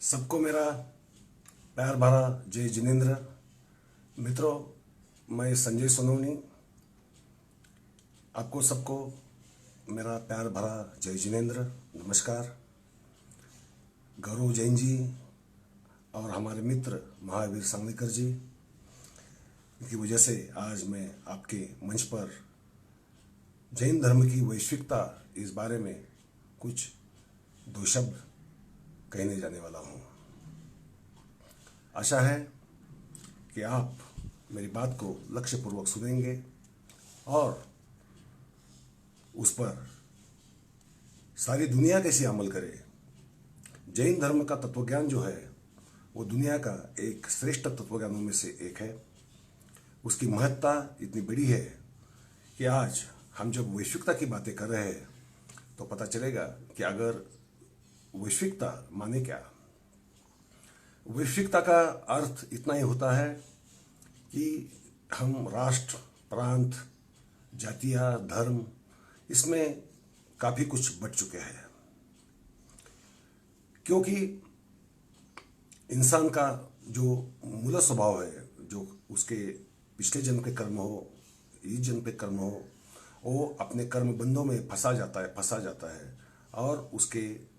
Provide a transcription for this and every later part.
सबको मेरा प्यार भरा जय जिनेंद्र। मित्रों, मैं संजय सोनवनी, आपको सबको मेरा प्यार भरा जय जिनेंद्र। नमस्कार। गौरव जैन जी और हमारे मित्र महावीर सांगलीकर जी की वजह से आज मैं आपके मंच पर जैन धर्म की वैश्विकता इस बारे में कुछ दो शब्द कहने जाने वाला हूँ। आशा है कि आप मेरी बात को लक्ष्यपूर्वक सुनेंगे और उस पर सारी दुनिया कैसे अमल करे। जैन धर्म का तत्वज्ञान जो है वो दुनिया का एक श्रेष्ठ तत्वज्ञानों में से एक है। उसकी महत्ता इतनी बड़ी है कि आज हम जब वैश्विकता की बातें कर रहे हैं तो पता चलेगा कि अगर वैश्विकता माने क्या। वैश्विकता का अर्थ इतना ही होता है कि हम राष्ट्र, प्रांत, जातियाँ, धर्म, इसमें काफ़ी कुछ बट चुके हैं, क्योंकि इंसान का जो मूल स्वभाव है, जो उसके पिछले जन्म के कर्म हो, इस जन्म के कर्म हो, वो अपने कर्म बंधों में फंसा जाता है और उसके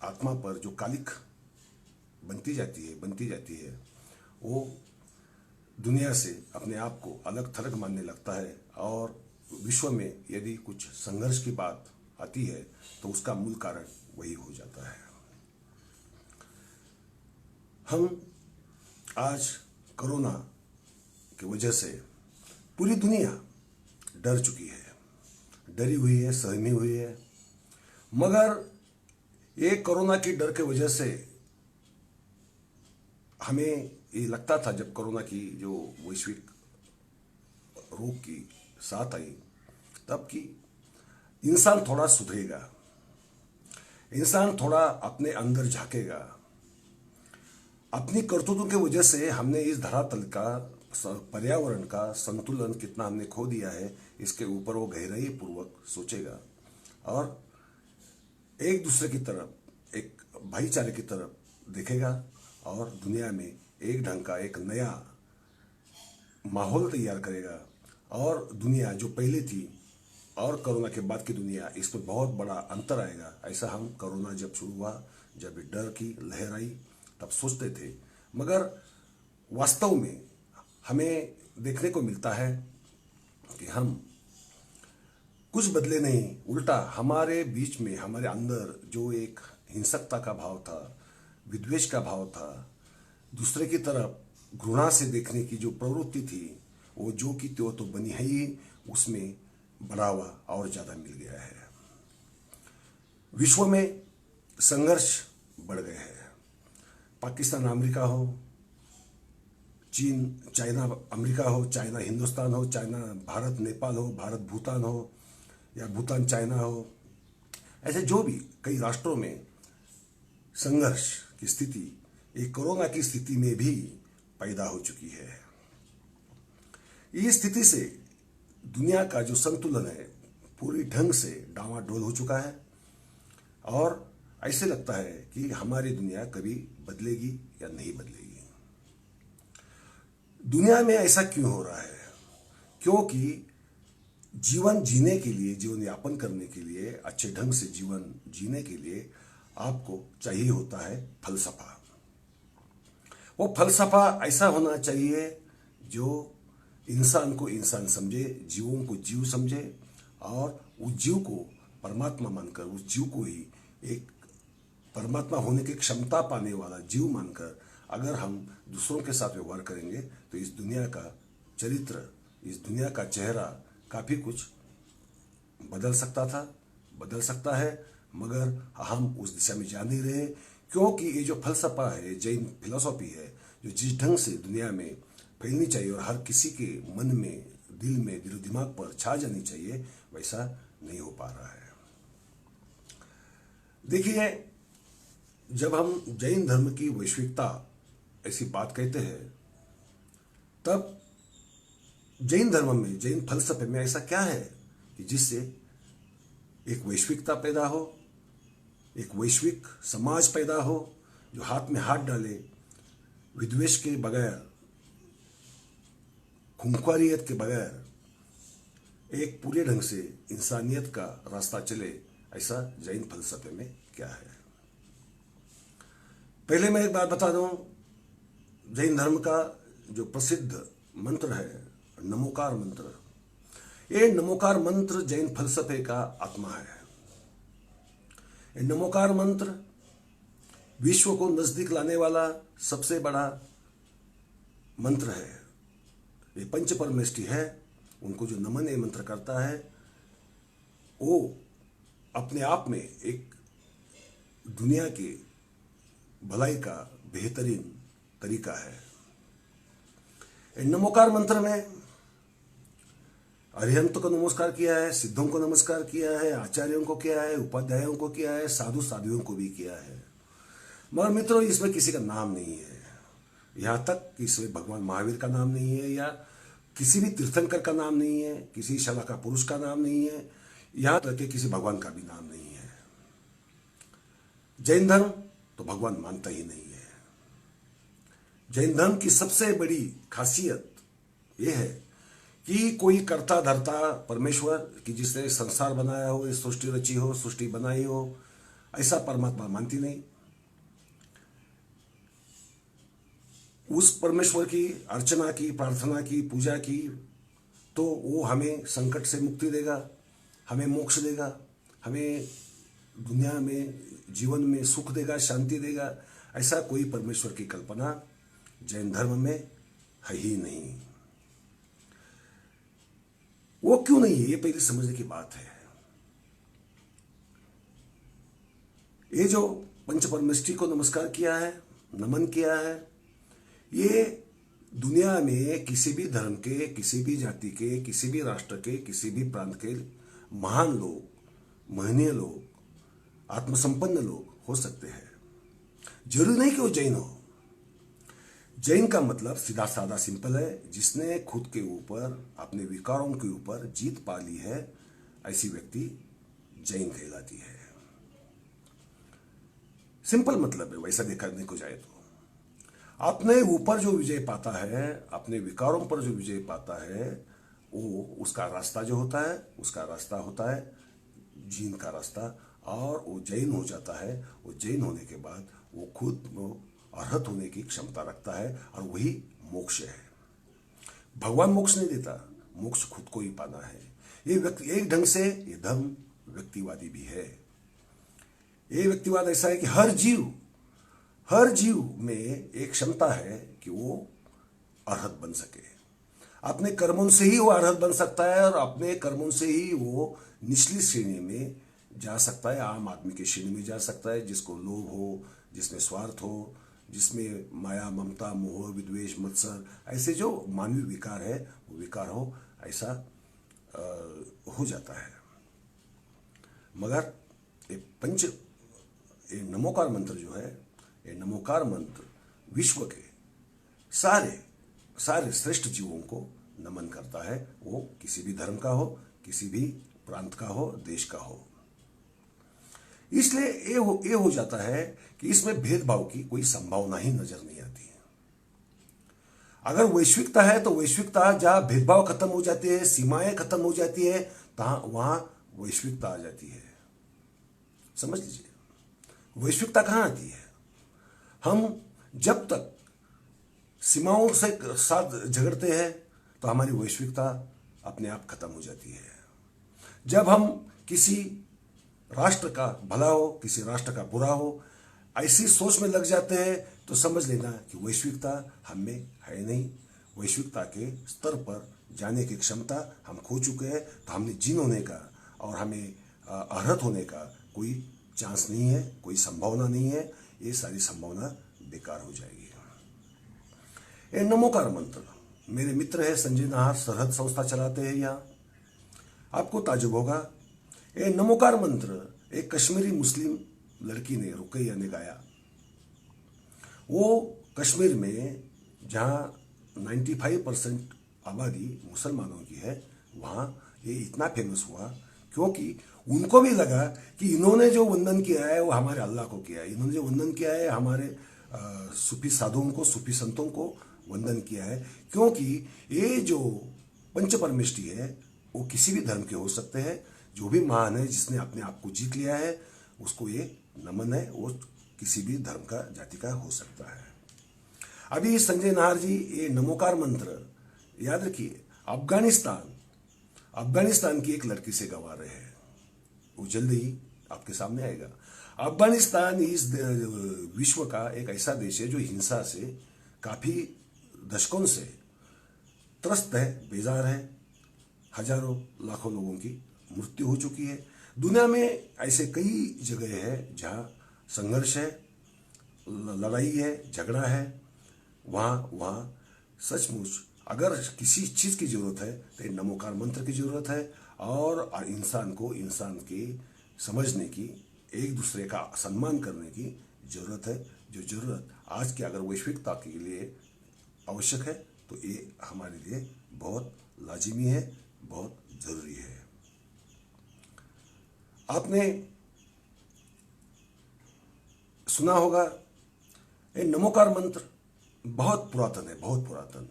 आत्मा पर जो कालिक बनती जाती है वो दुनिया से अपने आप को अलग थलग मानने लगता है। और विश्व में यदि कुछ संघर्ष की बात आती है तो उसका मूल कारण वही हो जाता है। हम आज कोरोना की वजह से पूरी दुनिया डर चुकी है, डरी हुई है, सहमी हुई है। मगर ये कोरोना की डर की वजह से हमें ये लगता था, जब कोरोना की जो वैश्विक रोग की साथ आई, तब कि इंसान थोड़ा सुधरेगा, इंसान थोड़ा अपने अंदर झांकेगा। अपनी करतूतों की वजह से हमने इस धरातल का, पर्यावरण का संतुलन कितना हमने खो दिया है, इसके ऊपर वो गहराई पूर्वक सोचेगा और एक दूसरे की तरफ, एक भाईचारे की तरफ देखेगा और दुनिया में एक ढंग का एक नया माहौल तैयार करेगा। और दुनिया जो पहले थी और कोरोना के बाद की दुनिया, इसमें बहुत बड़ा अंतर आएगा। ऐसा हम कोरोना जब शुरू हुआ, जब डर की लहर आई, तब सोचते थे। मगर वास्तव में हमें देखने को मिलता है कि हम कुछ बदले नहीं, उल्टा हमारे बीच में, हमारे अंदर जो एक हिंसकता का भाव था, विद्वेष का भाव था, दूसरे की तरफ घृणा से देखने की जो प्रवृत्ति थी, वो जो कि त्यो तो बनी है ही, उसमें बढ़ावा और ज़्यादा मिल गया है। विश्व में संघर्ष बढ़ गए हैं। पाकिस्तान अमेरिका हो, चीन चाइना अमेरिका हो, चाइना हिंदुस्तान हो, चाइना भारत नेपाल हो, भारत भूटान हो, या भूटान चाइना हो, ऐसे जो भी कई राष्ट्रों में संघर्ष की स्थिति एक कोरोना की स्थिति में भी पैदा हो चुकी है। इस स्थिति से दुनिया का जो संतुलन है पूरी ढंग से डामाडोल हो चुका है और ऐसे लगता है कि हमारी दुनिया कभी बदलेगी या नहीं बदलेगी। दुनिया में ऐसा क्यों हो रहा है? क्योंकि जीवन जीने के लिए, जीवन यापन करने के लिए, अच्छे ढंग से जीवन जीने के लिए आपको चाहिए होता है फलसफा। वो फलसफा ऐसा होना चाहिए जो इंसान को इंसान समझे, जीवों को जीव समझे और उस जीव को परमात्मा मानकर, उस जीव को ही एक परमात्मा होने की क्षमता पाने वाला जीव मानकर अगर हम दूसरों के साथ व्यवहार करेंगे तो इस दुनिया का चरित्र, इस दुनिया का चेहरा काफ़ी कुछ बदल सकता था, बदल सकता है। मगर हम उस दिशा में जा नहीं रहे, क्योंकि ये जो फलसफा है, जैन फिलॉसफी है, जो जिस ढंग से दुनिया में फैलनी चाहिए और हर किसी के मन में, दिल में, दिलो दिमाग पर छा जानी चाहिए, वैसा नहीं हो पा रहा है। देखिए, जब हम जैन धर्म की वैश्विकता ऐसी बात कहते हैं, तब जैन धर्म में, जैन फलसफे में ऐसा क्या है कि जिससे एक वैश्विकता पैदा हो, एक वैश्विक समाज पैदा हो, जो हाथ में हाथ डाले, विद्वेष के बगैर, खूंखारियत के बगैर एक पूरे ढंग से इंसानियत का रास्ता चले, ऐसा जैन फलसफे में क्या है। पहले मैं एक बात बता दूं, जैन धर्म का जो प्रसिद्ध मंत्र है नमोकार मंत्र, ये नमोकार मंत्र जैन फलसफे का आत्मा है। ये नमोकार मंत्र विश्व को नजदीक लाने वाला सबसे बड़ा मंत्र है। ये पंच परमेष्टि है, उनको जो नमन ये मंत्र करता है वो अपने आप में एक दुनिया की भलाई का बेहतरीन तरीका है। नमोकार मंत्र में अरिहंत को नमस्कार किया है, सिद्धों को नमस्कार किया है, आचार्यों को किया है, उपाध्यायों को किया है, साधु साधुओं को भी किया है। मगर मित्रों, इसमें किसी का नाम नहीं है। यहां तक कि इसमें भगवान महावीर का नाम नहीं है, या किसी भी तीर्थंकर का नाम नहीं है, किसी शला का पुरुष का नाम नहीं है, यहां तक कि किसी भगवान का भी नाम नहीं है। जैन धर्म तो भगवान मानता ही नहीं है। जैन धर्म की सबसे बड़ी खासियत यह है कि कोई कर्ता धर्ता परमेश्वर की जिसने संसार बनाया हो, सृष्टि रची हो, सृष्टि बनाई हो, ऐसा परमात्मा मानती नहीं। उस परमेश्वर की अर्चना की, प्रार्थना की, पूजा की तो वो हमें संकट से मुक्ति देगा, हमें मोक्ष देगा, हमें दुनिया में जीवन में सुख देगा, शांति देगा। ऐसा कोई परमेश्वर की कल्पना जैन धर्म में है ही नहीं। वो क्यों नहीं है, ये पहले समझने की बात है। ये जो पंच परमेष्टि को नमस्कार किया है, नमन किया है, ये दुनिया में किसी भी धर्म के, किसी भी जाति के, किसी भी राष्ट्र के, किसी भी प्रांत के महान लोग, महनीय लोग, आत्मसंपन्न लोग हो सकते हैं। जरूरी नहीं कि वो जैन हो। जैन का मतलब सीधा साधा सिंपल है, जिसने खुद के ऊपर, अपने विकारों के ऊपर जीत पा ली है, ऐसी व्यक्ति जैन कहलाती है। सिंपल मतलब है, वैसा देखने को जाए तो। अपने ऊपर जो विजय पाता है, अपने विकारों पर जो विजय पाता है, वो उसका रास्ता जो होता है, उसका रास्ता होता है जीन का रास्ता, और वो जैन हो जाता है। वो जैन होने के बाद वो खुद वो अर्हत होने की क्षमता रखता है, और वही मोक्ष है। भगवान मोक्ष नहीं देता, मोक्ष खुद को ही पाना है। ये व्यक्ति एक ढंग से ये धर्म व्यक्तिवादी भी है। ये व्यक्तिवाद ऐसा है कि हर जीव में एक क्षमता है कि वो अर्हत बन सके। अपने कर्मों से ही वो अर्हत बन सकता है, और अपने कर्मों से ही वो निचली श्रेणी में जा सकता है, आम आदमी की श्रेणी में जा सकता है, जिसको लोभ हो, जिसमें स्वार्थ हो, जिसमें माया, ममता, मोह, विद्वेष, मत्सर, ऐसे जो मानवीय विकार है वो विकार हो, ऐसा हो जाता है। मगर ये नमोकार मंत्र जो है, ये नमोकार मंत्र विश्व के सारे श्रेष्ठ जीवों को नमन करता है। वो किसी भी धर्म का हो, किसी भी प्रांत का हो, देश का हो। इसलिए ये हो जाता है कि इसमें भेदभाव की कोई संभावना ही नजर नहीं आती है। अगर वैश्विकता है तो वैश्विकता, जहां भेदभाव खत्म हो जाती है, सीमाएं खत्म हो जाती है, वहां वैश्विकता आ जाती है। समझ लीजिए, वैश्विकता कहां आती है? हम जब तक सीमाओं से साथ झगड़ते हैं तो हमारी वैश्विकता अपने आप खत्म हो जाती है। जब हम किसी राष्ट्र का भला हो, किसी राष्ट्र का बुरा हो, ऐसी सोच में लग जाते हैं तो समझ लेना कि वैश्विकता हम में है नहीं। वैश्विकता के स्तर पर जाने की क्षमता हम खो चुके हैं। तो हमने जीन होने का और हमें अर्हत होने का कोई चांस नहीं है, कोई संभावना नहीं है। ये सारी संभावना बेकार हो जाएगी। ये नमोकार मंत्र, मेरे मित्र है संजय नाहर, सरहद संस्था चलाते हैं यहाँ। आपको ताजुब होगा, ये नमोकार मंत्र एक कश्मीरी मुस्लिम लड़की ने, रुकैया ने गाया। वो कश्मीर में जहाँ 95% आबादी मुसलमानों की है, वहाँ ये इतना फेमस हुआ क्योंकि उनको भी लगा कि इन्होंने जो वंदन किया है वो हमारे अल्लाह को किया है, इन्होंने जो वंदन किया है हमारे सूफी साधुओं को, सूफी संतों को वंदन किया है। क्योंकि ये जो पंच परमेष्टि है वो किसी भी धर्म के हो सकते हैं। जो भी महान है, जिसने अपने आप को जीत लिया है, उसको ये नमन है। वो किसी भी धर्म का, जाति का हो सकता है। अभी संजय नाहर जी ये नमोकार मंत्र याद रखिए, अफगानिस्तान की एक लड़की से गवा रहे हैं, वो जल्द ही आपके सामने आएगा। अफगानिस्तान इस विश्व का एक ऐसा देश है जो हिंसा से काफी दशकों से त्रस्त है, बेजार है। हजारों लाखों लोगों की मृत्यु हो चुकी है। दुनिया में ऐसे कई जगह है जहां संघर्ष है, लड़ाई है, झगड़ा है। वहां सचमुच अगर किसी चीज की जरूरत है तो नमोकार मंत्र की जरूरत है, और इंसान को इंसान के समझने की, एक दूसरे का सम्मान करने की जरूरत है। जो जरूरत आज के अगर वैश्विकता के लिए आवश्यक है तो ये हमारे लिए बहुत लाजिमी है, बहुत जरूरी है। आपने सुना होगा ये नमोकार मंत्र बहुत पुरातन है, बहुत पुरातन।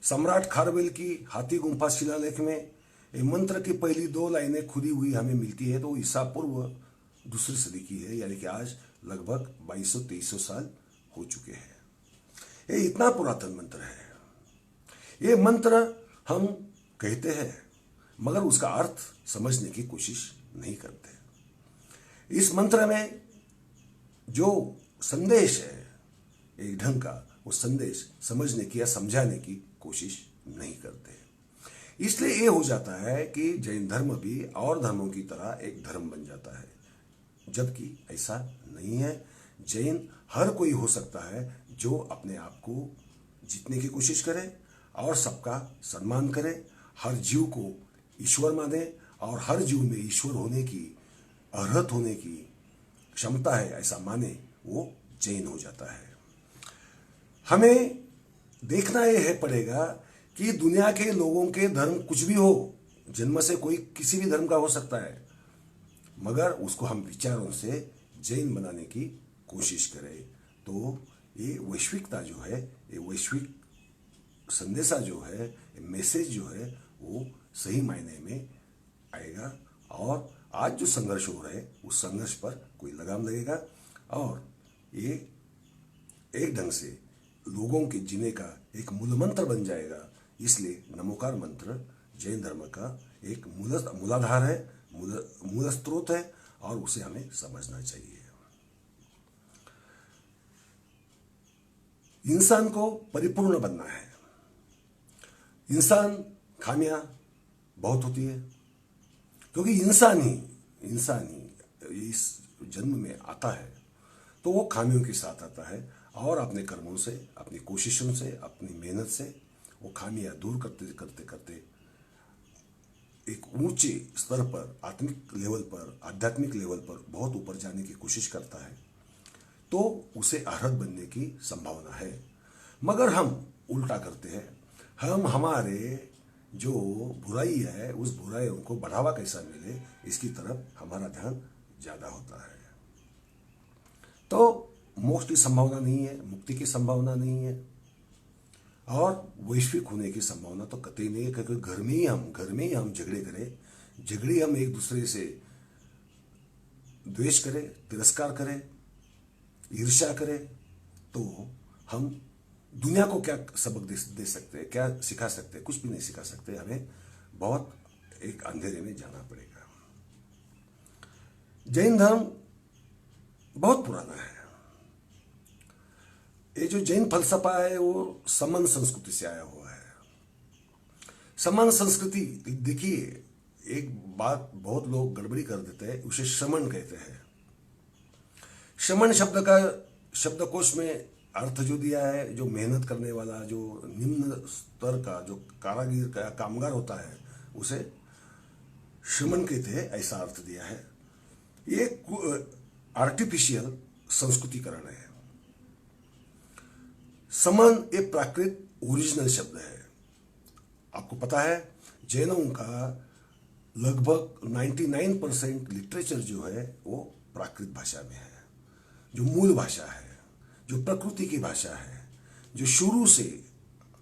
सम्राट खारवेल की हाथी गुंफा शिलालेख में ये मंत्र की पहली 2 लाइनें खुदी हुई हमें मिलती है, तो ईसा पूर्व 2री सदी की है, यानी कि आज लगभग 2200-2300 साल हो चुके हैं। ये इतना पुरातन मंत्र है। ये मंत्र हम कहते हैं मगर उसका अर्थ समझने की कोशिश नहीं करते। इस मंत्र में जो संदेश है एक ढंग का, वो संदेश समझने की या समझाने की कोशिश नहीं करते। इसलिए ये हो जाता है कि जैन धर्म भी और धर्मों की तरह एक धर्म बन जाता है, जबकि ऐसा नहीं है। जैन हर कोई हो सकता है जो अपने आप को जीतने की कोशिश करे और सबका सम्मान करे, हर जीव को ईश्वर माने और हर जीव में ईश्वर होने की, अर्हत होने की क्षमता है ऐसा माने, वो जैन हो जाता है। हमें देखना यह पड़ेगा कि दुनिया के लोगों के धर्म कुछ भी हो, जन्म से कोई किसी भी धर्म का हो सकता है, मगर उसको हम विचारों से जैन बनाने की कोशिश करें तो ये वैश्विकता जो है, ये वैश्विक संदेशा जो है, ये मैसेज जो है, वो सही मायने में आएगा। और आज जो संघर्ष हो रहा है उस संघर्ष पर कोई लगाम लगेगा और ये एक ढंग से लोगों के जीने का एक मूल मंत्र बन जाएगा। इसलिए नमोकार मंत्र जैन धर्म का एक मूलाधार है, मूल स्रोत है, और उसे हमें समझना चाहिए। इंसान को परिपूर्ण बनना है। इंसान खामियां बहुत होती है, क्योंकि इंसान ही इस जन्म में आता है तो वो खामियों के साथ आता है, और अपने कर्मों से, अपनी कोशिशों से, अपनी मेहनत से वो खामियां दूर करते करते करते एक ऊंचे स्तर पर, आध्यात्मिक लेवल पर बहुत ऊपर जाने की कोशिश करता है, तो उसे अर्हत बनने की संभावना है। मगर हम उल्टा करते हैं। हम हमारे जो बुराई है उस बुराइयों को बढ़ावा कैसा मिले, इसकी तरफ हमारा ध्यान ज्यादा होता है। तो मोक्ष की संभावना नहीं है, मुक्ति की संभावना नहीं है, और वैश्विक होने की संभावना तो कतई नहीं है। क्योंकि घर में ही हम झगड़े करें, हम एक दूसरे से द्वेष करें, तिरस्कार करें, ईर्ष्या करें, तो हम दुनिया को क्या सबक दे सकते हैं, क्या सिखा सकते हैं? कुछ भी नहीं सिखा सकते। हमें बहुत एक अंधेरे में जाना पड़ेगा। जैन धर्म बहुत पुराना है। ये जो जैन फलसफा है वो समन संस्कृति से आया हुआ है। समन संस्कृति, देखिए एक बात बहुत लोग गड़बड़ी कर देते हैं, उसे शमन कहते हैं। शमन शब्द का शब्दकोश में अर्थ जो दिया है, जो मेहनत करने वाला, जो निम्न स्तर का जो कारागिर का कामगार होता है, उसे शमन कहते हैं, ऐसा अर्थ दिया है। ये आर्टिफिशियल संस्कृतिकरण है। समन एक प्राकृत ओरिजिनल शब्द है। आपको पता है जैनों का लगभग 99% लिटरेचर जो है वो प्राकृत भाषा में है, जो मूल भाषा है, जो प्रकृति की भाषा है, जो शुरू से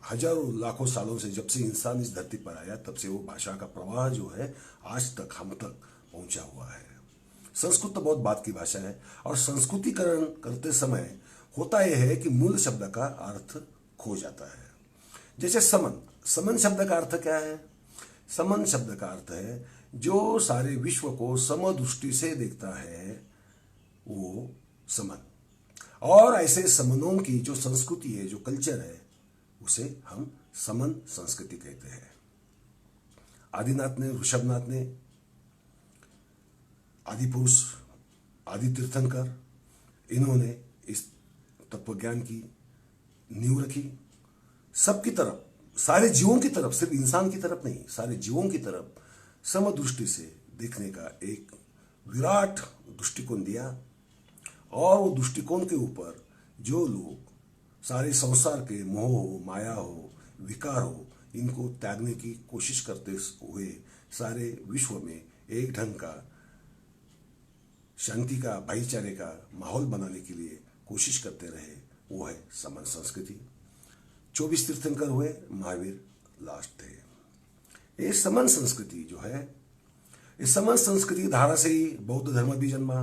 हजारों लाखों सालों से, जब से इंसान इस धरती पर आया तब से वो भाषा का प्रवाह जो है आज तक हम तक पहुंचा हुआ है। संस्कृत तो बहुत बात की भाषा है, और संस्कृतिकरण करते समय होता यह है कि मूल शब्द का अर्थ खो जाता है। जैसे समन, समन शब्द का अर्थ क्या है? समन शब्द का अर्थ है जो सारे विश्व को समदृष्टि से देखता है, वो समन। और ऐसे समनों की जो संस्कृति है, जो कल्चर है, उसे हम समन संस्कृति कहते हैं। आदिनाथ ने, ऋषभनाथ ने, आदि पुरुष, आदि तीर्थंकर, इन्होंने इस तत्वज्ञान की नींव रखी। सबकी तरफ, सारे जीवों की तरफ, सिर्फ इंसान की तरफ नहीं, सारे जीवों की तरफ समदृष्टि से देखने का एक विराट दृष्टिकोण दिया। और वो दृष्टिकोण के ऊपर जो लोग सारे संसार के मोह हो, माया हो, विकार हो, इनको त्यागने की कोशिश करते हुए सारे विश्व में एक ढंग का शांति का, भाईचारे का माहौल बनाने के लिए कोशिश करते रहे, वो है समन संस्कृति। 24 तीर्थंकर हुए, महावीर लास्ट थे। ये समन संस्कृति जो है, इस समन संस्कृति धारा से ही बौद्ध धर्म भी जन्मा।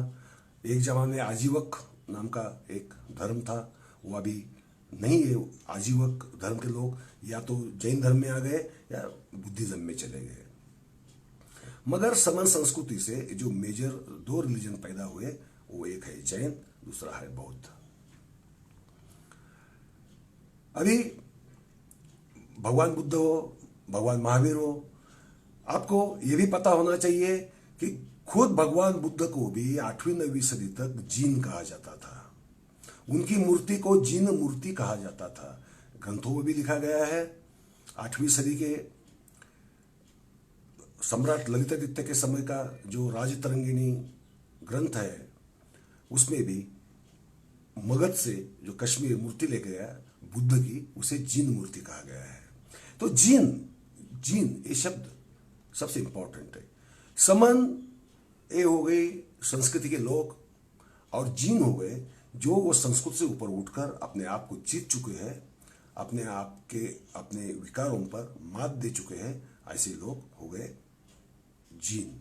एक जमाने आजीवक नाम का एक धर्म था, वो अभी नहीं है। आजीवक धर्म के लोग या तो जैन धर्म में आ गए या बुद्धिज्म में चले गए। मगर समन संस्कृति से जो मेजर 2 रिलीजन पैदा हुए, वो एक है जैन, दूसरा है बौद्ध। अभी भगवान बुद्ध हो, भगवान महावीर हो, आपको ये भी पता होना चाहिए कि खुद भगवान बुद्ध को भी 8वीं 9वीं सदी तक जीन कहा जाता था। उनकी मूर्ति को जीन मूर्ति कहा जाता था। ग्रंथों में भी लिखा गया है। 8वीं सदी के सम्राट ललितादित्य के समय का जो राजतरंगिणी ग्रंथ है, उसमें भी मगध से जो कश्मीर मूर्ति लेके गया बुद्ध की, उसे जीन मूर्ति कहा गया है। तो जीन, जीन ये शब्द सबसे इंपॉर्टेंट है। समन ये हो गई संस्कृति के लोग, और जीन हो गए जो वो संस्कृति से ऊपर उठकर अपने आप को जीत चुके हैं, अपने आप के अपने विकारों पर मात दे चुके हैं। ऐसे लोग हो गए जीन,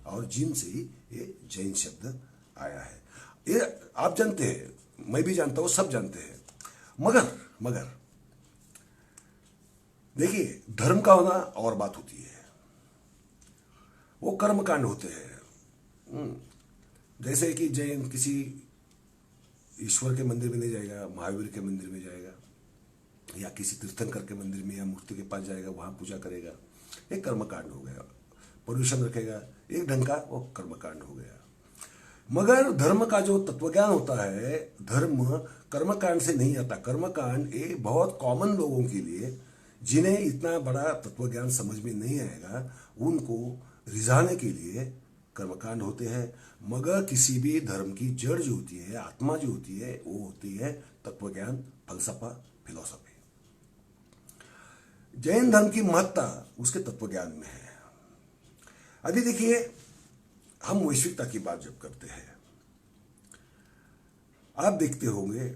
और जीन से ही ये जैन शब्द आया है। ये आप जानते हैं, मैं भी जानता हूं, सब जानते हैं। मगर देखिए, धर्म का होना और बात होती है, वो कर्मकांड होते हैं। जैसे कि जैन किसी ईश्वर के मंदिर में नहीं जाएगा, महावीर के मंदिर में जाएगा, या किसी तीर्थंकर के मंदिर में या मूर्ति के पास जाएगा, वहां पूजा करेगा, एक कर्मकांड हो गया। पर्यूषण रखेगा, एक ढंग का वो कर्मकांड हो गया। मगर धर्म का जो तत्वज्ञान होता है, धर्म कर्मकांड से नहीं आता। कर्मकांड ये बहुत कॉमन लोगों के लिए, जिन्हें इतना बड़ा तत्वज्ञान समझ में नहीं आएगा, उनको रिझाने के लिए कर्मकांड होते हैं। मगर किसी भी धर्म की जड़ जो होती है, आत्मा जो होती है, वो होती है तत्वज्ञान, फलसफा, फिलॉसफी। जैन धर्म की महत्ता उसके तत्वज्ञान में है। अभी देखिए, हम वैश्विकता की बात जब करते हैं, आप देखते होंगे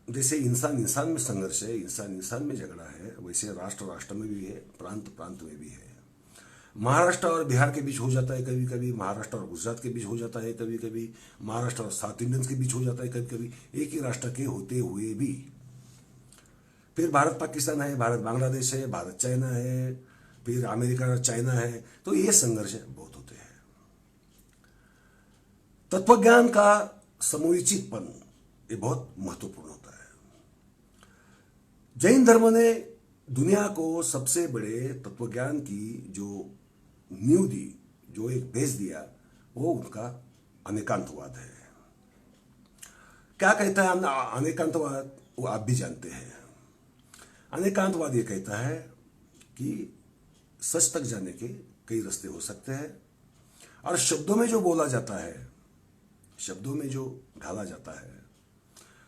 जैसे इंसान इंसान में संघर्ष है, इंसान इंसान में झगड़ा है, वैसे राष्ट्र राष्ट्र में भी है, प्रांत प्रांत में भी है। महाराष्ट्र और बिहार के बीच हो जाता है कभी कभी, महाराष्ट्र और गुजरात के बीच हो जाता है कभी कभी, महाराष्ट्र और साउथ इंडियंस के बीच हो जाता है कभी कभी, एक ही राष्ट्र के होते हुए भी। फिर भारत पाकिस्तान है, भारत बांग्लादेश है, भारत चाइना है, फिर अमेरिका और चाइना है। तो ये संघर्ष बहुत होते हैं। तत्वज्ञान का समोचितपन ये बहुत महत्वपूर्ण होता है। जैन धर्म ने दुनिया को सबसे बड़े तत्वज्ञान की जो नींव दी, जो एक बेस दिया, वो उनका अनेकांतवाद है। क्या कहता है अनेकांतवाद? वो आप भी जानते हैं। अनेकांतवाद ये कहता है कि सच तक जाने के कई रास्ते हो सकते हैं, और शब्दों में जो बोला जाता है, शब्दों में जो ढाला जाता है,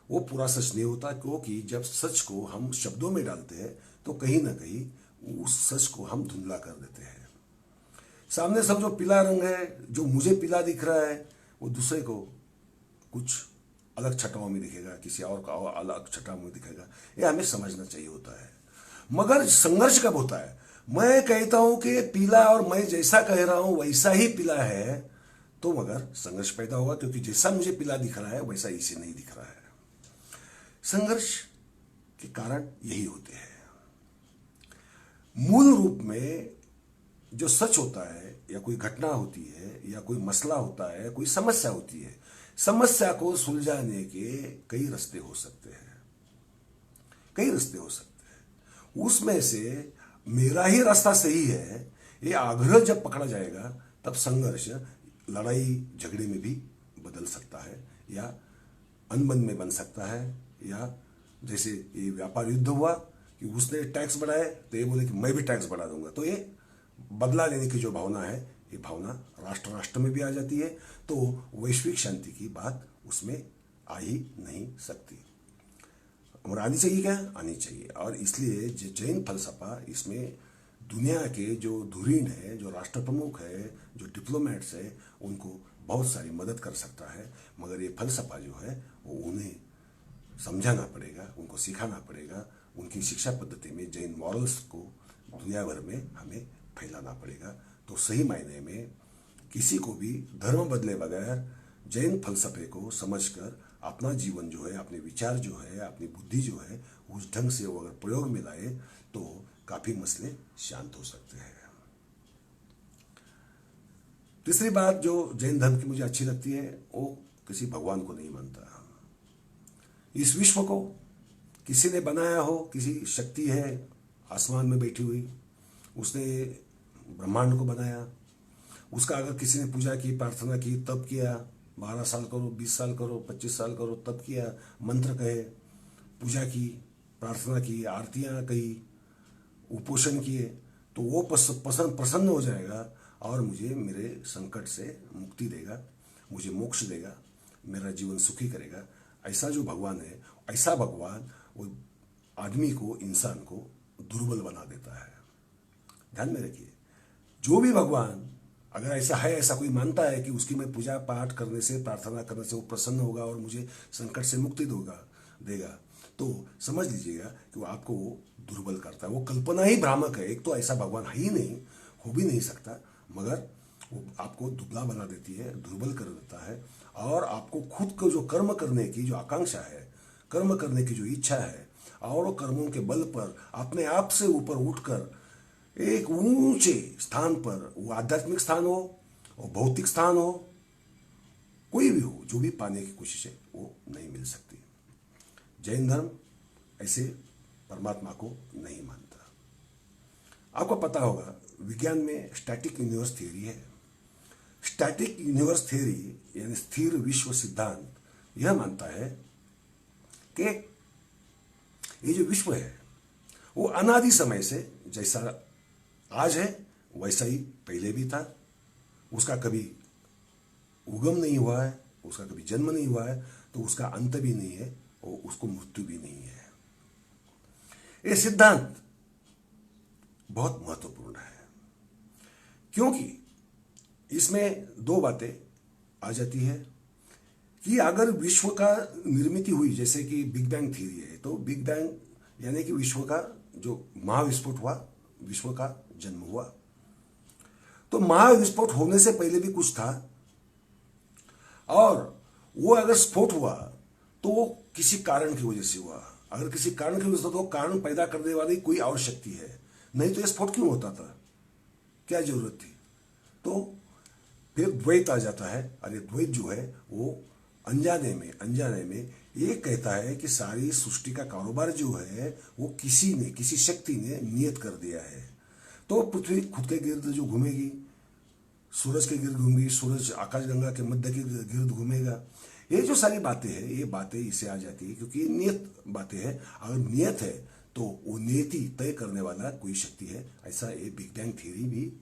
वो पूरा सच नहीं होता। क्योंकि जब सच को हम शब्दों में डालते हैं तो कहीं ना कहीं उस सच को हम धुंधला कर देते हैं। सामने सब जो पीला रंग है, जो मुझे पीला दिख रहा है, वो दूसरे को कुछ अलग छटाओं में दिखेगा, किसी और का अलग छटाओं में दिखेगा। ये हमें समझना चाहिए होता है। मगर संघर्ष कब होता है? मैं कहता हूं कि पीला और मैं जैसा कह रहा हूं वैसा ही पीला है, तो मगर संघर्ष पैदा होगा, क्योंकि जैसा मुझे पीला दिख रहा है वैसा इसे नहीं दिख रहा है। संघर्ष के कारण यही होते हैं। मूल रूप में जो सच होता है, या कोई घटना होती है, या कोई मसला होता है, कोई समस्या होती है, समस्या को सुलझाने के कई रास्ते हो सकते हैं, कई रास्ते हो सकते हैं। उसमें से मेरा ही रास्ता सही है, ये आग्रह जब पकड़ा जाएगा, तब संघर्ष लड़ाई झगड़े में भी बदल सकता है, या अनबन में बन सकता है। या जैसे ये व्यापार युद्ध हुआ कि उसने टैक्स बढ़ाए तो ये बोले कि मैं भी टैक्स बढ़ा दूंगा, तो ये बदला लेने की जो भावना है, ये भावना राष्ट्र राष्ट्र में भी आ जाती है, तो वैश्विक शांति की बात उसमें आ ही नहीं सकती। और आनी चाहिए क्या? आनी चाहिए। और इसलिए जो जैन फलसफा, इसमें दुनिया के जो धुरीण है, जो राष्ट्र प्रमुख है, जो डिप्लोमेट्स है, उनको बहुत सारी मदद कर सकता है। मगर ये फलसफा जो है वो उन्हें समझाना पड़ेगा, उनको सिखाना पड़ेगा। उनकी शिक्षा पद्धति में जैन मॉरल्स को दुनिया भर में हमें फैलाना पड़ेगा। तो सही मायने में किसी को भी धर्म बदले बगैर जैन फलसफे को समझकर अपना जीवन जो है, अपने विचार जो है, अपनी बुद्धि जो है, उस ढंग से वो अगर प्रयोग में लाए तो काफी मसले शांत हो सकते हैं। तीसरी बात जो जैन धर्म की मुझे अच्छी लगती है, वो किसी भगवान को नहीं मानता। इस विश्व को किसी ने बनाया हो, किसी शक्ति है आसमान में बैठी हुई, उसने ब्रह्मांड को बनाया। उसका अगर किसी ने पूजा की, प्रार्थना की, तप किया, 12 साल करो, 20 साल करो, 25 साल करो, तप किया, मंत्र कहे, पूजा की, प्रार्थना की, आरतियां कही, उपोषण किए, तो वो प्रसन्न हो जाएगा और मुझे मेरे संकट से मुक्ति देगा, मुझे मोक्ष देगा, मेरा जीवन सुखी करेगा। ऐसा जो भगवान है, ऐसा भगवान वो आदमी को, इंसान को दुर्बल बना देता है। ध्यान में रखिए, जो भी भगवान अगर ऐसा है, ऐसा कोई मानता है कि उसकी मैं पूजा पाठ करने से, प्रार्थना करने से वो प्रसन्न होगा और मुझे संकट से मुक्ति देगा, तो समझ लीजिएगा कि वो आपको दुर्बल करता है। वो कल्पना ही भ्रामक है। एक तो ऐसा भगवान है ही नहीं, हो भी नहीं सकता, मगर वो आपको दुबला बना देती है, दुर्बल कर देता है। और आपको खुद को जो कर्म करने की जो आकांक्षा है, कर्म करने की जो इच्छा है, और कर्मों के बल पर अपने आप से ऊपर उठकर एक ऊंचे स्थान पर, वो आध्यात्मिक स्थान हो और भौतिक स्थान हो, कोई भी हो, जो भी पाने की कोशिश है वो नहीं मिल सकती। जैन धर्म ऐसे परमात्मा को नहीं मानता। आपको पता होगा, विज्ञान में स्टैटिक यूनिवर्स थियरी है। स्टैटिक यूनिवर्स थियरी यानी स्थिर विश्व सिद्धांत यह मानता है कि ये जो विश्व है वो अनादि समय से जैसा आज है वैसा ही पहले भी था। उसका कभी उगम नहीं हुआ है, उसका कभी जन्म नहीं हुआ है, तो उसका अंत भी नहीं है और उसको मृत्यु भी नहीं है। ये सिद्धांत बहुत महत्वपूर्ण है, क्योंकि इसमें दो बातें आ जाती है कि अगर विश्व का निर्मित हुई, जैसे कि बिग बैंग थ्योरी है, तो बिग बैंग यानी कि विश्व का जो महाविस्फोट हुआ, विश्व का जन्म हुआ, तो महाविस्फोट होने से पहले भी कुछ था, और वो अगर स्फोट हुआ तो वो किसी कारण की वजह से हुआ। अगर किसी कारण की वजह से, तो कारण पैदा करने वाली कोई और शक्ति है, नहीं तो ये स्फोट क्यों होता था, क्या जरूरत थी। तो फिर द्वैत आ जाता है। अरे द्वैत जो है वो अनजाने में ये कहता है कि सारी सृष्टि का कारोबार जो है वो किसी शक्ति ने नियत कर दिया है। तो पृथ्वी खुद के गिर्द जो घूमेगी, सूरज के गिर्द घूमेगी, सूरज आकाशगंगा के मध्य के गिर्द घूमेगा। ये जो सारी बातें हैं, ये बातें इससे आ जाती है क्योंकि ये नियत बातें हैं। अगर नियत है तो वो नियति तय करने वाला कोई शक्ति है। ऐसा ये बिग बैंग थ्योरी भी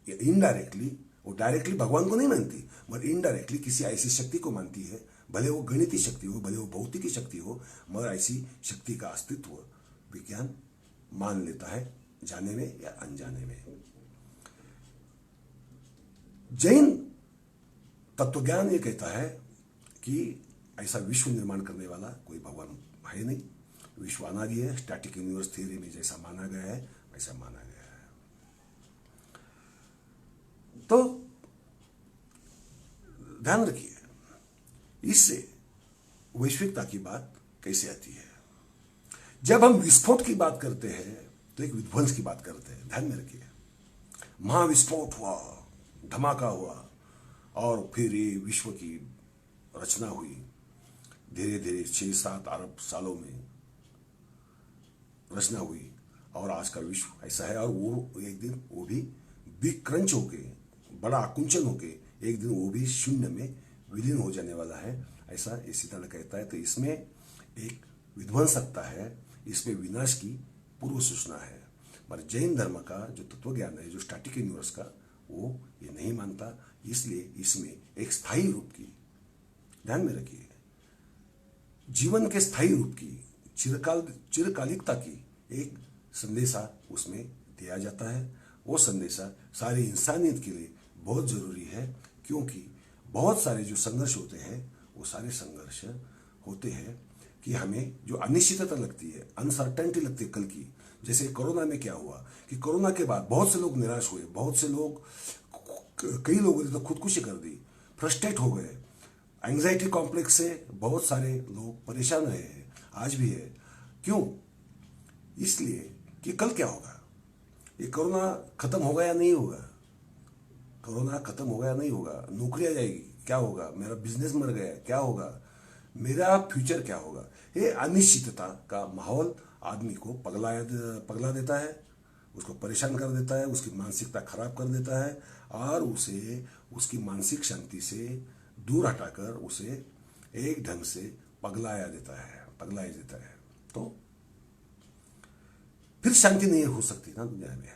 इनडायरेक्टली, वो डायरेक्टली भगवान को नहीं मानती, मगर इनडायरेक्टली किसी ऐसी शक्ति को मानती है। भले वो गणितीय शक्ति हो, भले वो भौतिकी शक्ति हो, मगर ऐसी शक्ति का अस्तित्व विज्ञान मान लेता है, जाने में या अनजाने में। जैन तत्वज्ञान ये कहता है कि ऐसा विश्व निर्माण करने वाला कोई भगवान है नहीं, विश्व अनादि है, स्टैटिक यूनिवर्स थ्योरी में जैसा माना गया है वैसा माना गया है। तो ध्यान रखिए, इससे वैश्विकता की बात कैसे आती है। जब हम विस्फोट की बात करते हैं तो एक विध्वंस की बात करते हैं, ध्यान में रखिए। महाविस्फोट हुआ, धमाका हुआ और फिर ये विश्व की रचना हुई। धीरे धीरे 6-7 अरब सालों में रचना हुई और आज का विश्व ऐसा है। और वो एक दिन वो भी बिग क्रंच होके, बड़ा आकुंचन होके एक दिन वो भी शून्य में विलीन हो जाने वाला है, ऐसा इसी तरह कहता है। तो इसमें एक विध्वंसकता है, इसमें विनाश की पूर्व सूचना है। पर जैन धर्म का जो तत्वज्ञान है, जो स्टैटिक यूनिवर्स का, वो ये नहीं मानता। इसलिए इसमें एक स्थायी रूप की, ध्यान में रखिए, जीवन के स्थायी रूप की, चिरकालिकता की एक संदेशा उसमें दिया जाता है। वो संदेशा सारी इंसानियत के लिए बहुत जरूरी है, क्योंकि बहुत सारे जो संघर्ष होते हैं वो सारे संघर्ष होते हैं कि हमें जो अनिश्चितता लगती है, अनसर्टेनिटी लगती है कल की। जैसे कोरोना में क्या हुआ कि कोरोना के बाद बहुत से लोग निराश हुए, बहुत से लोग, कई लोगों ने तो खुदकुशी कर दी, फ्रस्ट्रेट हो गए, एंग्जाइटी कॉम्प्लेक्स से बहुत सारे लोग परेशान रहे हैं, आज भी है। क्यों? इसलिए कि कल क्या होगा, ये कोरोना खत्म होगा या नहीं होगा, कोरोना खत्म होगा या नहीं होगा, नौकरियां जाएगी क्या होगा, मेरा बिजनेस मर गया क्या होगा, मेरा फ्यूचर क्या होगा। ये अनिश्चितता का माहौल आदमी को पगला देता है, उसको परेशान कर देता है, उसकी मानसिकता खराब कर देता है और उसे उसकी मानसिक शांति से दूर हटाकर उसे एक ढंग से पगलाया देता है। तो फिर शांति नहीं हो सकती ना दुनिया में।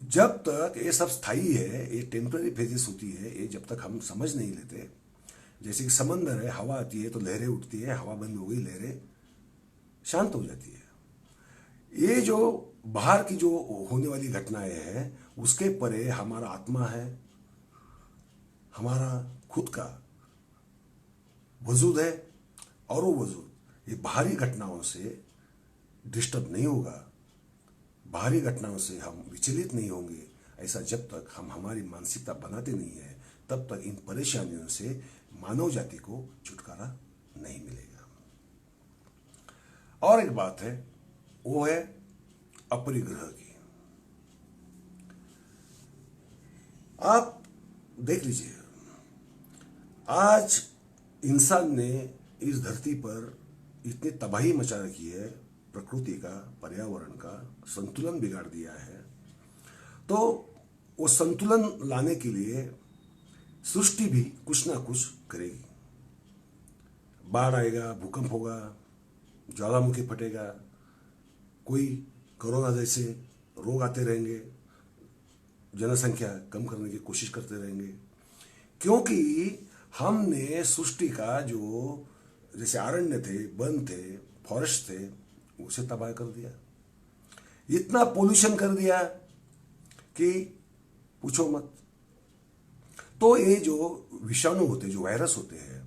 जब तक ये सब स्थायी है, ये टेम्पररी फेजेस होती है, ये जब तक हम समझ नहीं लेते। जैसे कि समंदर है, हवा आती है तो लहरें उठती है, हवा बंद हो गई लहरें शांत हो जाती है। ये जो बाहर की जो होने वाली घटनाएं हैं उसके परे हमारा आत्मा है, हमारा खुद का वजूद है, और वो वजूद ये बाहरी घटनाओं से डिस्टर्ब नहीं होगा, बाहरी घटनाओं से हम विचलित नहीं होंगे। ऐसा जब तक हम हमारी मानसिकता बनाते नहीं है तब तक इन परेशानियों से मानव जाति को छुटकारा नहीं मिलेगा। और एक बात है, वो है अपरिग्रह की। आप देख लीजिए, आज इंसान ने इस धरती पर इतनी तबाही मचा रखी है, प्रकृति का, पर्यावरण का संतुलन बिगाड़ दिया है। तो वो संतुलन लाने के लिए सृष्टि भी कुछ ना कुछ करेगी। बाढ़ आएगा, भूकंप होगा, ज्वालामुखी फटेगा, कोई कोरोना जैसे रोग आते रहेंगे, जनसंख्या कम करने की कोशिश करते रहेंगे, क्योंकि हमने सृष्टि का जो जैसे अरण्य थे, वन थे, फॉरेस्ट थे, उसे तबाह कर दिया। इतना पोल्यूशन कर दिया कि पूछो मत। तो ये जो विषाणु होते, जो वायरस होते हैं,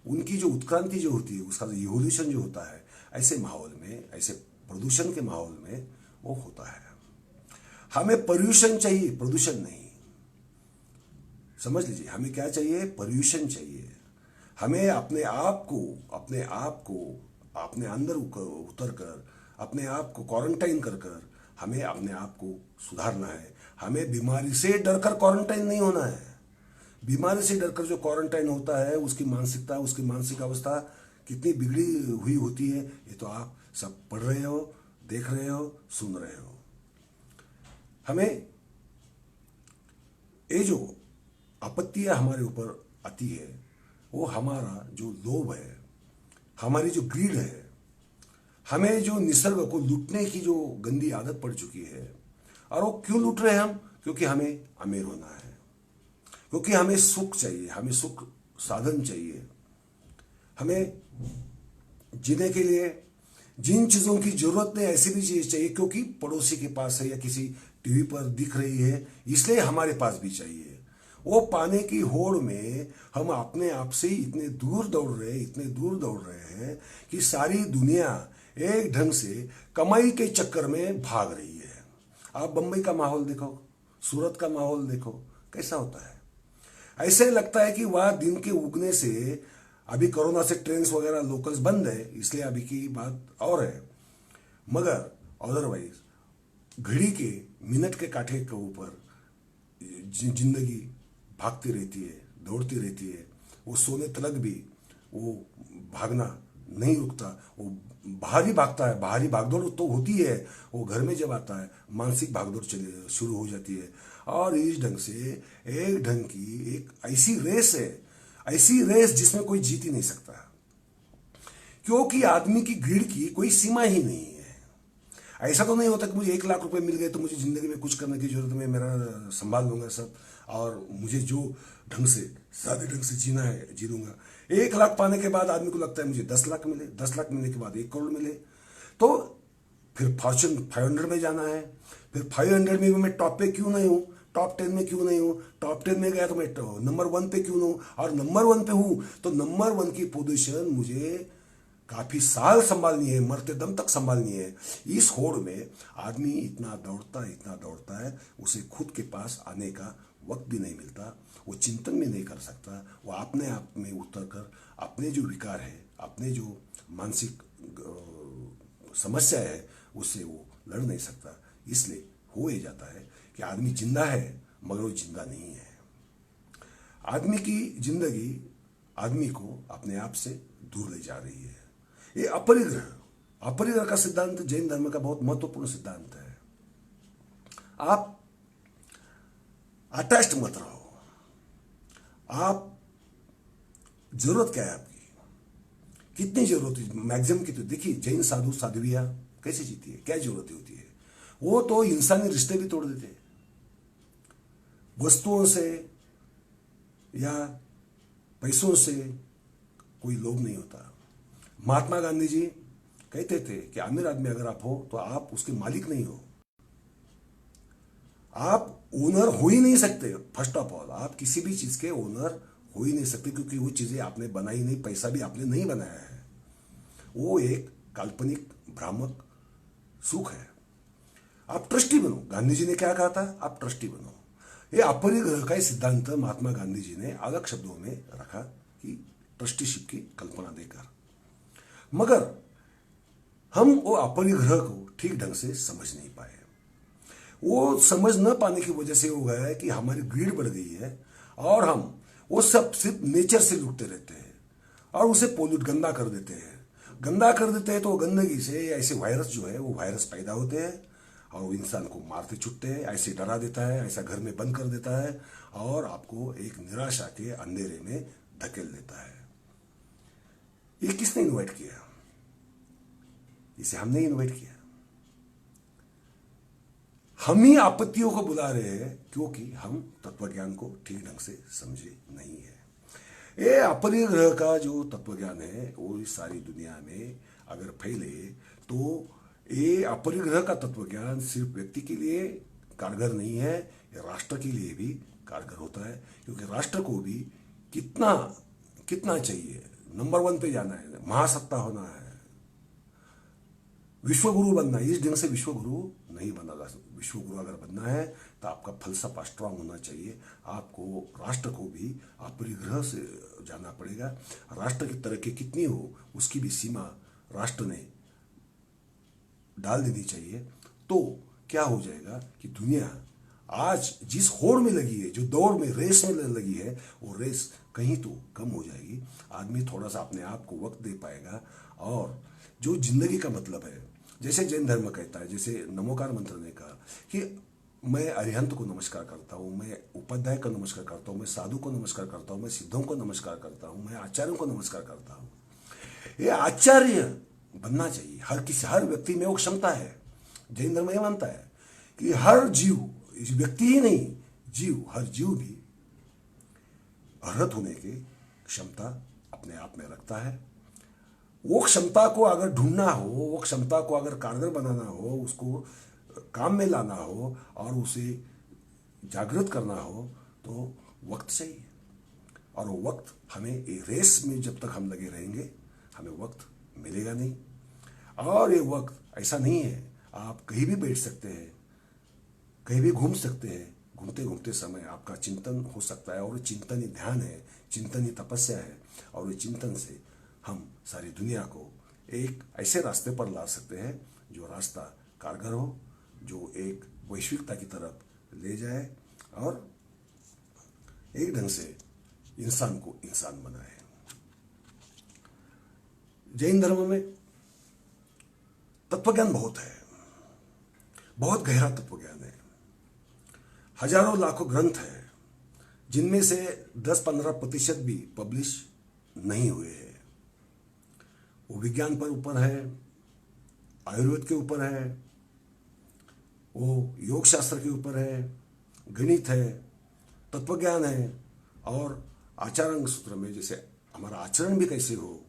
उनकी जो उत्क्रांति जो होती है, उसका जो इवोल्यूशन जो होता है, ऐसे माहौल में, ऐसे प्रदूषण के माहौल में वो होता है। हमें पर्यूषण चाहिए, प्रदूषण नहीं। समझ लीजिए, हमें क्या चाहिए? पर्यूषण चाहिए। हमें अपने आप को अपने अंदर उतर कर, अपने आप को क्वारंटाइन कर हमें अपने आप को सुधारना है। हमें बीमारी से डरकर क्वारंटाइन नहीं होना है। बीमारी से डरकर जो क्वारंटाइन होता है, उसकी मानसिकता, उसकी मानसिक अवस्था कितनी बिगड़ी हुई होती है, ये तो आप सब पढ़ रहे हो, देख रहे हो, सुन रहे हो। हमें ये जो आपत्तियां हमारे ऊपर आती है, वो हमारा जो लोभ है, हमारी जो ग्रीड है, हमें जो निसर्ग को लूटने की जो गंदी आदत पड़ चुकी है। और वो क्यों लूट रहे हैं हम? क्योंकि हमें अमीर होना है, क्योंकि हमें सुख चाहिए, हमें सुख साधन चाहिए। हमें जीने के लिए जिन चीजों की जरूरत नहीं, ऐसी भी चीज चाहिए क्योंकि पड़ोसी के पास है या किसी टीवी पर दिख रही है, इसलिए हमारे पास भी चाहिए। वो पाने की होड़ में हम अपने आप से इतने दूर दौड़ रहे हैं, इतने दूर दौड़ रहे हैं कि सारी दुनिया एक ढंग से कमाई के चक्कर में भाग रही है। आप बंबई का माहौल देखो, सूरत का माहौल देखो, कैसा होता है। ऐसे लगता है कि वह दिन के उगने से, अभी कोरोना से ट्रेन वगैरह लोकल्स बंद है इसलिए अभी की बात और है, मगर अदरवाइज घड़ी के मिनट के कांटे के ऊपर जिंदगी भागती रहती है, दौड़ती रहती है। वो सोने तलक भी वो भागना नहीं रुकता, वो बाहरी भागता है। बाहरी भागदौड़ तो होती है, वो घर में जब आता है मानसिक भागदौड़ चले शुरू हो जाती है। और इस ढंग से एक ढंग की एक ऐसी रेस है, ऐसी रेस जिसमें कोई जीत ही नहीं सकता, क्योंकि आदमी की भीड़ की कोई सीमा ही नहीं है। ऐसा तो नहीं होता कि मुझे 1 लाख रुपए मिल गए तो मुझे जिंदगी में कुछ करने की जरूरत नहीं, मेरा संभाल लूंगा सब, और मुझे जो ढंग से सादे ढंग से जीना है जी लूंगा। 1 लाख पाने के बाद आदमी को लगता है मुझे 10 लाख मिले, 10 लाख मिलने के बाद 1 करोड़ मिले, तो फिर फॉर्चून 500 में जाना है। फिर 500 में भी मैं टॉप पे क्यों नहीं हूं, टॉप 10 में क्यों नहीं हूं, टॉप 10 में गया तो मैं नंबर 1 पे क्यों नहीं हूं, और नंबर 1 पे हूं तो नंबर 1 की पोजीशन मुझे काफी साल संभालनी है, मरते दम तक संभालनी है। इस होड़ में आदमी इतना दौड़ता है, उसे खुद के पास आने का वक्त भी नहीं मिलता, वो चिंतन भी नहीं कर सकता, वो अपने आप में उतर कर अपने जो विकार है, अपने जो मानसिक समस्या है उससे वो लड़ नहीं सकता। इसलिए हो ही जाता है कि आदमी जिंदा है मगर वो जिंदा नहीं है। आदमी की जिंदगी आदमी को अपने आप से दूर ले जा रही है। ये अपरिग्रह का सिद्धांत जैन धर्म का बहुत महत्वपूर्ण सिद्धांत है। आप अटैच्ड मत रहो। आप जरूरत क्या है आपकी, कितनी जरूरत है, मैक्सिमम की तो देखिए जैन साधु साध्वियां कैसे जीती है, क्या जरूरत होती है। वो तो इंसानी रिश्ते भी तोड़ देते हैं, वस्तुओं से या पैसों से कोई लोभ नहीं होता। महात्मा गांधी जी कहते थे कि अमीर आदमी अगर आप हो तो आप उसके मालिक नहीं हो, आप ओनर हो ही नहीं सकते। फर्स्ट ऑफ ऑल आप किसी भी चीज के ओनर हो ही नहीं सकते, क्योंकि वो चीजें आपने बनाई नहीं, पैसा भी आपने नहीं बनाया है। वो एक काल्पनिक भ्रामक सुख है। आप ट्रस्टी बनो, गांधी जी ने क्या कहा था, आप ट्रस्टी बनो। ये अपरिग्रह का सिद्धांत महात्मा गांधी जी ने अलग शब्दों में रखा कि ट्रस्टीशिप की कल्पना देकर, मगर हम वो अपरिग्रह को ठीक ढंग से समझ नहीं पाए। वो समझ न पाने की वजह से हो गया है कि हमारी ग्रीड बढ़ गई है और हम वो सब सिर्फ नेचर से लुटते रहते हैं और उसे पोल्यूट गंदा कर देते हैं। तो गंदगी से ऐसे वायरस जो है वो वायरस पैदा होते हैं और वो इंसान को मारते छुटते हैं, ऐसे डरा देता है, ऐसा घर में बंद कर देता है और आपको एक निराशा के अंधेरे में धकेल देता है। ये किसने इन्वाइट किया, इसे हमने इन्वाइट किया। हम ही आपत्तियों को बुला रहे हैं क्योंकि हम तत्वज्ञान को ठीक ढंग से समझे नहीं है। ये अपरिग्रह का जो तत्वज्ञान है वो इस सारी दुनिया में अगर फैले तो ये अपरिग्रह का तत्वज्ञान सिर्फ व्यक्ति के लिए कारगर नहीं है, ये राष्ट्र के लिए भी कारगर होता है। क्योंकि राष्ट्र को भी कितना कितना चाहिए, नंबर 1 पे जाना है, महासत्ता होना है, विश्वगुरु बनना है। इस ढंग से विश्वगुरु नहीं बना जा सकता। विश्वगुरु अगर बनना है तो आपका फलसफा स्ट्रांग होना चाहिए। आपको राष्ट्र को भी अपरिग्रह से जाना पड़ेगा। राष्ट्र की तरक्की कितनी हो उसकी भी सीमा राष्ट्र ने डाल देनी चाहिए। तो क्या हो जाएगा कि दुनिया आज जिस होड़ में लगी है, जो दौड़ में रेस में लगी है, वो रेस कहीं तो कम हो जाएगी। आदमी थोड़ा सा अपने आप को वक्त दे पाएगा और जो जिंदगी का मतलब है, जैसे जैन धर्म कहता है, जैसे नमोकार मंत्र ने कहा कि मैं अरिहंत को नमस्कार करता हूँ, मैं उपाध्याय को नमस्कार करता हूँ, मैं साधु को नमस्कार करता हूँ, मैं सिद्धों को नमस्कार करता हूँ, मैं आचार्यों को नमस्कार करता हूँ। ये आचार्य बनना चाहिए। हर व्यक्ति में वो क्षमता है। जैन धर्म ये मानता है कि हर जीव, व्यक्ति ही नहीं जीव, हर जीव भी अर्हत होने की क्षमता अपने आप में रखता है। वो क्षमता को अगर ढूंढना हो, वो क्षमता को अगर कारगर बनाना हो, उसको काम में लाना हो और उसे जागृत करना हो तो वक्त चाहिए। और वो वक्त हमें एक रेस में जब तक हम लगे रहेंगे हमें वक्त मिलेगा नहीं। और ये वक्त ऐसा नहीं है, आप कहीं भी बैठ सकते हैं, कहीं भी घूम सकते हैं। घूमते घूमते समय आपका चिंतन हो सकता है, और चिंतन ही ध्यान है, चिंतन ही तपस्या है। और ये चिंतन से हम सारी दुनिया को एक ऐसे रास्ते पर ला सकते हैं जो रास्ता कारगर हो, जो एक वैश्विकता की तरफ ले जाए और एक ढंग से इंसान को इंसान बनाए। जैन धर्म में तत्वज्ञान बहुत है, बहुत गहरा तत्वज्ञान है। हजारों लाखों ग्रंथ है, जिनमें से 10-15% भी पब्लिश नहीं हुए हैं। वो विज्ञान पर ऊपर है, आयुर्वेद के ऊपर है, वो योग शास्त्र के ऊपर है, गणित है, तत्वज्ञान है, और आचारांग सूत्र में जैसे हमारा आचरण भी कैसे हो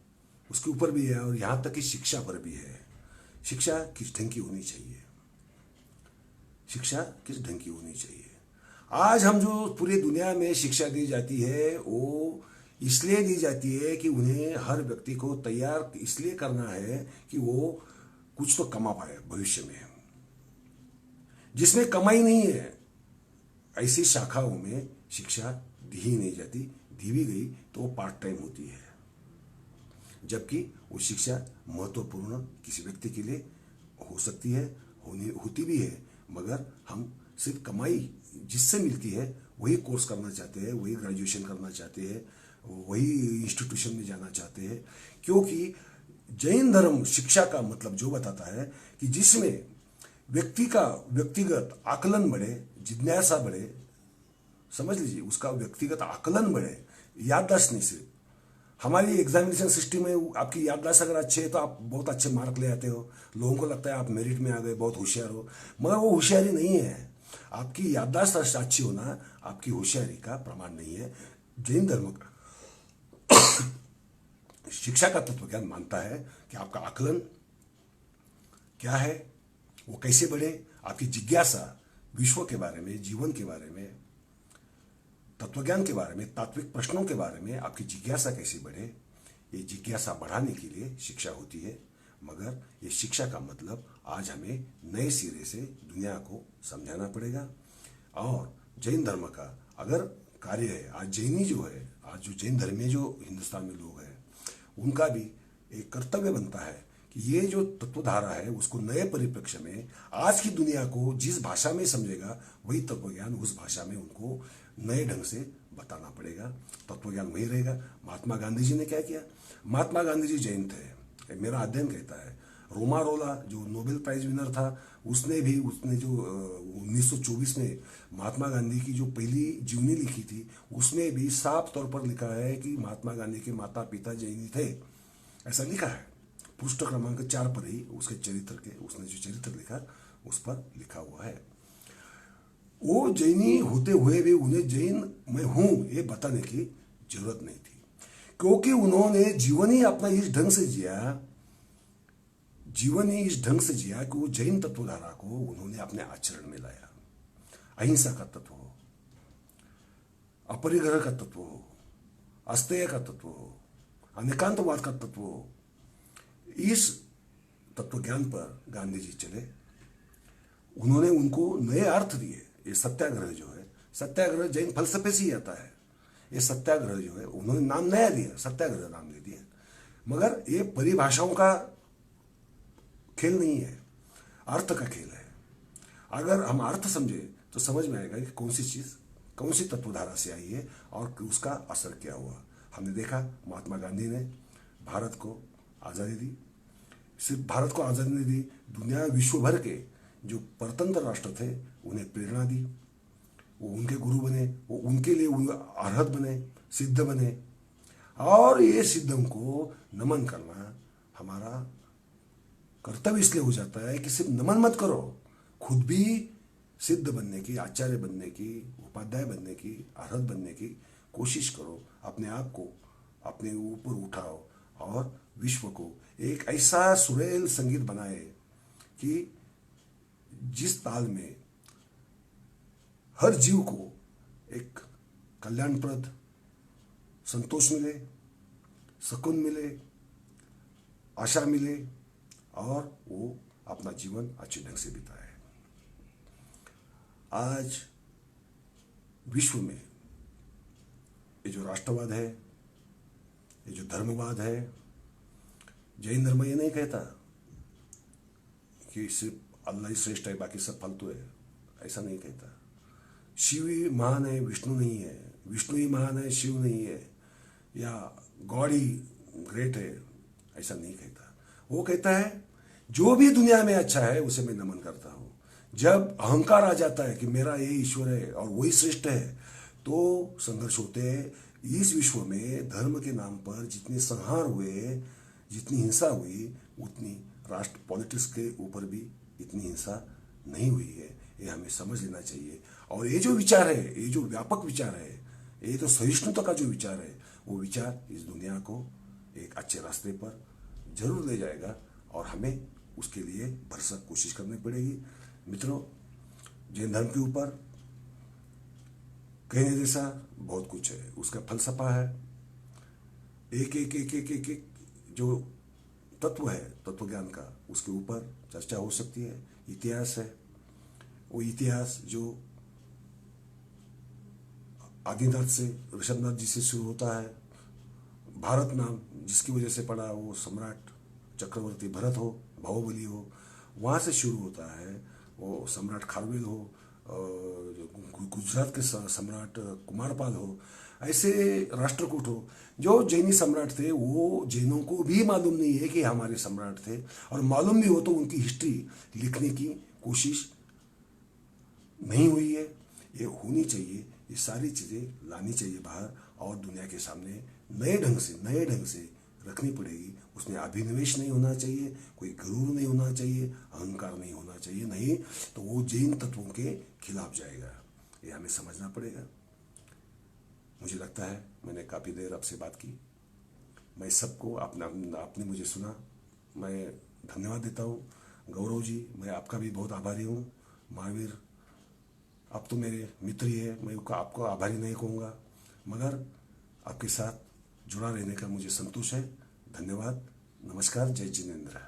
उसके ऊपर भी है, और यहाँ तक कि शिक्षा पर भी है। शिक्षा किस ढंग की होनी चाहिए, शिक्षा किस ढंग की होनी चाहिए। आज हम जो पूरी दुनिया में शिक्षा दी जाती है वो इसलिए दी जाती है कि उन्हें हर व्यक्ति को तैयार इसलिए करना है कि वो कुछ तो कमा पाए भविष्य में। जिसमें कमाई नहीं है ऐसी शाखाओं में शिक्षा दी ही नहीं जाती, दी भी गई तो वो पार्ट टाइम होती है। जबकि वो शिक्षा महत्वपूर्ण किसी व्यक्ति के लिए हो सकती है, होती भी है, मगर हम सिर्फ कमाई जिससे मिलती है वही कोर्स करना चाहते हैं, वही ग्रेजुएशन करना चाहते हैं, वही इंस्टीट्यूशन में जाना चाहते हैं। क्योंकि जैन धर्म शिक्षा का मतलब जो बताता है कि जिसमें व्यक्ति का व्यक्तिगत आकलन बढ़े, जिज्ञासा बढ़े, समझ लीजिए उसका व्यक्तिगत आकलन बढ़े, याददाश्त नहीं। सिर्फ हमारी एग्जामिनेशन सिस्टम में आपकी याददाश्त अगर अच्छी है तो आप बहुत अच्छे मार्क ले आते हो, लोगों को लगता है आप मेरिट में आ गए, बहुत होशियार हो, मगर वो होशियारी नहीं है। आपकी याददाश्त अच्छी होना आपकी होशियारी का प्रमाण नहीं है। जैन धर्म का शिक्षा का तत्वज्ञान मानता है कि आपका आकलन क्या है, वो कैसे बढ़े, आपकी जिज्ञासा विश्व के बारे में, जीवन के बारे में, तत्वज्ञान के बारे में, तात्विक प्रश्नों के बारे में आपकी जिज्ञासा कैसे बढ़े। ये जिज्ञासा बढ़ाने के लिए शिक्षा होती है। मगर ये शिक्षा का मतलब आज हमें नए सिरे से दुनिया को समझाना पड़ेगा। और जैन धर्म का अगर कार्य है, आज जैनी जो है, आज जो जैन धर्मी जो हिंदुस्तान में लोग हैं, उनका भी एक कर्तव्य बनता है कि ये जो तत्वधारा है उसको नए परिप्रेक्ष्य में आज की दुनिया को जिस भाषा में समझेगा वही तत्वज्ञान उस भाषा में उनको नए ढंग से बताना पड़ेगा। तत्वज्ञान वही रहेगा। महात्मा गांधी जी ने क्या किया? महात्मा गांधी जी जैन थे, मेरा अध्ययन कहता है। रोमारोला जो नोबेल प्राइज विनर था, उसने जो 1924 में महात्मा गांधी की जो पहली जीवनी लिखी थी उसमें भी साफ तौर पर लिखा है कि महात्मा गांधी के माता पिता जैनी थे, ऐसा लिखा है। पृष्ठ क्रमांक 4 पर ही उसके चरित्र के उसने जो चरित्र लिखा उस पर लिखा हुआ है। वो जैनी होते हुए भी उन्हें जैन मैं हूं ये बताने की जरूरत नहीं थी, क्योंकि उन्होंने जीवन ही अपना इस ढंग से जिया, जीवन ही इस ढंग से जिया कि वो जैन तत्वधारा को उन्होंने अपने आचरण में लाया। अहिंसा का तत्व हो, अपरिग्रह का तत्व हो, अस्तेय का तत्व हो, अनेकांतवाद का तत्व हो, इस तत्वज्ञान पर गांधी जी चले। उन्होंने उनको नए अर्थ दिए। ये सत्याग्रह जो है, सत्याग्रह जैन फलसफे से ही आता है। ये सत्याग्रह जो है उन्होंने नाम नया दिया, सत्याग्रह नाम दे दिया, मगर ये परिभाषाओं का खेल नहीं है, अर्थ का खेल है। अगर हम अर्थ समझे तो समझ में आएगा कि कौन सी चीज कौन सी तत्वधारा से आई है और उसका असर क्या हुआ। हमने देखा महात्मा गांधी ने भारत को आज़ादी दी। सिर्फ भारत को आज़ादी नहीं दी, दुनिया विश्व भर के जो परतंत्र राष्ट्र थे उन्हें प्रेरणा दी, वो उनके गुरु बने, वो उनके लिए अर्हत बने, सिद्ध बने। और ये सिद्धों को नमन करना हमारा कर्तव्य इसलिए हो जाता है कि सिर्फ नमन मत करो, खुद भी सिद्ध बनने की, आचार्य बनने की, उपाध्याय बनने की, अर्हत बनने की कोशिश करो। अपने आप को अपने ऊपर उठाओ और विश्व को एक ऐसा सुरेल संगीत बनाए कि जिस ताल में हर जीव को एक कल्याणप्रद संतोष मिले, सुकून मिले, आशा मिले और वो अपना जीवन अच्छे ढंग से बिताए। आज विश्व में ये जो राष्ट्रवाद है, ये जो धर्मवाद है, जैन धर्म ये नहीं कहता कि सिर्फ अल्लाह ही श्रेष्ठ है, बाकी सब फालतू है, ऐसा नहीं कहता। शिव ही महान है, विष्णु नहीं है, विष्णु ही महान है, शिव नहीं है, या गॉड ही ग्रेट है, ऐसा नहीं कहता। वो कहता है जो भी दुनिया में अच्छा है उसे मैं नमन करता हूँ। जब अहंकार आ जाता है कि मेरा ये ईश्वर है और वही श्रेष्ठ है, तो संघर्ष होते हैं। इस विश्व में धर्म के नाम पर जितने संहार हुए, जितनी हिंसा हुई, उतनी राष्ट्र पॉलिटिक्स के ऊपर भी इतनी हिंसा नहीं हुई है। ये हमें समझ लेना चाहिए। और ये जो विचार है, ये जो व्यापक विचार है, ये तो सहिष्णुता का जो विचार है, वो विचार इस दुनिया को एक अच्छे रास्ते पर जरूर ले जाएगा और हमें उसके लिए भरसक कोशिश करनी पड़ेगी। मित्रों, जैन धर्म के ऊपर कहने जैसा बहुत कुछ है, उसका फलसफा है। एक एक एक एक एक एक जो तत्व है तत्व ज्ञान का, उसके ऊपर चर्चा हो सकती है। इतिहास है, वो इतिहास जो आदिनाथ से, ऋषभनाथ जी से शुरू होता है। भारत नाम जिसकी वजह से पड़ा, वो सम्राट चक्रवर्ती भरत हो, बाहुबली हो, वहाँ से शुरू होता है। वो सम्राट खारवेल हो, गुजरात के सम्राट कुमारपाल हो, ऐसे राष्ट्रकूट हो। जो जैनी सम्राट थे वो जैनों को भी मालूम नहीं है कि हमारे सम्राट थे, और मालूम भी हो तो उनकी हिस्ट्री लिखने की कोशिश नहीं हुई है। ये होनी चाहिए, ये सारी चीज़ें लानी चाहिए बाहर और दुनिया के सामने नए ढंग से रखनी पड़ेगी। उसमें अभिनिवेश नहीं होना चाहिए, कोई गरूर नहीं होना चाहिए, अहंकार नहीं होना चाहिए, नहीं तो वो जैन तत्वों के खिलाफ जाएगा। ये हमें समझना पड़ेगा। मुझे लगता है मैंने काफ़ी देर आपसे बात की। मैं सबको आपने मुझे सुना, मैं धन्यवाद देता हूँ। गौरव जी, मैं आपका भी बहुत आभारी हूँ। महावीर, आप तो मेरे मित्र ही है, मैं आपको आभारी नहीं कहूँगा, मगर आपके साथ जुड़ा रहने का मुझे संतोष है। धन्यवाद, नमस्कार, जय जिनेंद्र।